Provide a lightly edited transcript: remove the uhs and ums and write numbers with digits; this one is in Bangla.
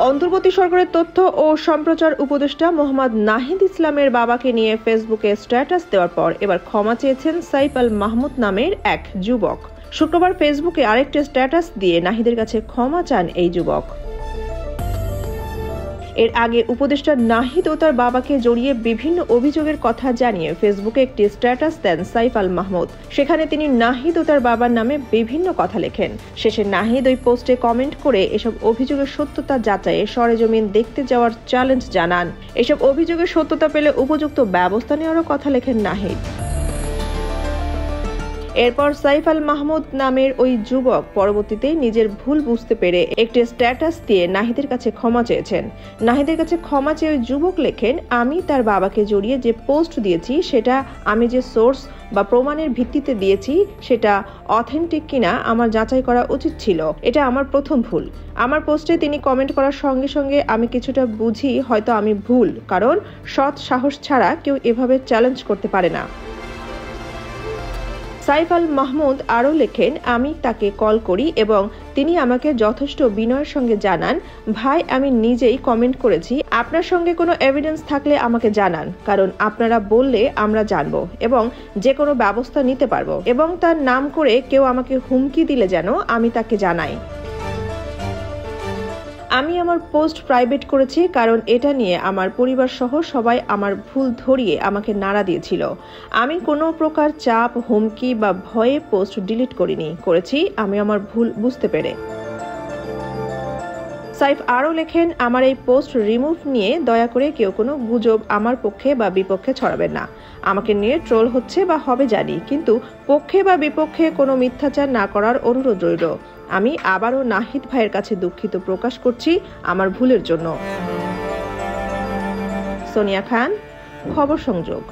অন্তর্বর্তী সরকারের তথ্য ও সম্প্রচার উপদেষ্টা মোহাম্মদ নাহিদ ইসলামের বাবাকে নিয়ে ফেসবুকে স্ট্যাটাস দেওয়ার পর এবার ক্ষমা চেয়েছেন সাইফ আল মাহমুদ নামের এক যুবক। শুক্রবার ফেসবুকে আরেকটি স্ট্যাটাস দিয়ে নাহিদের কাছে ক্ষমা চান এই যুবক। এর আগে উপদেষ্টা নাহিদ ও তার বাবাকে জড়িয়ে বিভিন্ন অভিযোগের কথা জানিয়ে ফেসবুকে একটি স্ট্যাটাস দেন সাইফ আল মাহমুদ। সেখানে তিনি নাহিদ ও তার বাবার নামে বিভিন্ন কথা লেখেন। শেষে নাহিদ ওই পোস্টে কমেন্ট করে এসব অভিযোগের সত্যতা যাচাইয়ে সরেজমিন দেখতে যাওয়ার চ্যালেঞ্জ জানান। এসব অভিযোগের সত্যতা পেলে উপযুক্ত ব্যবস্থা নেওয়ারও কথা লেখেন নাহিদ। এরপর সাইফ আল মাহমুদ নামের ওই যুবক পরবর্তীতে নিজের ভুল বুঝতে পেরে একটি স্ট্যাটাস দিয়ে নাহিদের কাছে ক্ষমা চেয়েছেন। নাহিদের কাছে ক্ষমা চেয়ে ওই যুবক লেখেন, আমি তার বাবাকে জড়িয়ে যে পোস্ট দিয়েছি সেটা আমি যে সোর্স বা প্রমাণের ভিত্তিতে দিয়েছি সেটা অথেন্টিক কিনা আমার যাচাই করা উচিত ছিল। এটা আমার প্রথম ভুল। আমার পোস্টে তিনি কমেন্ট করার সঙ্গে সঙ্গে আমি কিছুটা বুঝি হয়তো আমি ভুল, কারণ সৎ সাহস ছাড়া কেউ এভাবে চ্যালেঞ্জ করতে পারে না। সাইফ আল মাহমুদ আরও লেখেন, আমি তাকে কল করি এবং তিনি আমাকে যথেষ্ট বিনয়ের সঙ্গে জানান, ভাই আমি নিজেই কমেন্ট করেছি, আপনার সঙ্গে কোনো এভিডেন্স থাকলে আমাকে জানান, কারণ আপনারা বললে আমরা জানবো এবং যে কোনো ব্যবস্থা নিতে পারবো, এবং তার নাম করে কেউ আমাকে হুমকি দিলে যেন আমি তাকে জানাই। আমি আমার পোস্ট প্রাইভেট করেছি কারণ এটা নিয়ে আমার পরিবার সহ সবাই আমার ভুল ধরিয়ে আমাকে নাড়া দিয়েছিল। আমি কোনো প্রকার চাপ, হুমকি বা ভয়ে পোস্ট ডিলিট করেছি আমি আমার ভুল বুঝতে পেরে। সাইফ আরও লেখেন, আমার এই পোস্ট রিমুভ নিয়ে দয়া করে কেউ কোনো গুজব আমার পক্ষে বা বিপক্ষে ছড়াবেন না। আমাকে নিয়ে ট্রোল হচ্ছে বা হবে জানি, কিন্তু পক্ষে বা বিপক্ষে কোনো মিথ্যাচার না করার অনুরোধ রইল। আমি আবারও নাহিদ ভাইয়ের কাছে দুঃখিত প্রকাশ করছি আমার ভুলের জন্য। সোনিয়া খান, খবর সংযোগ।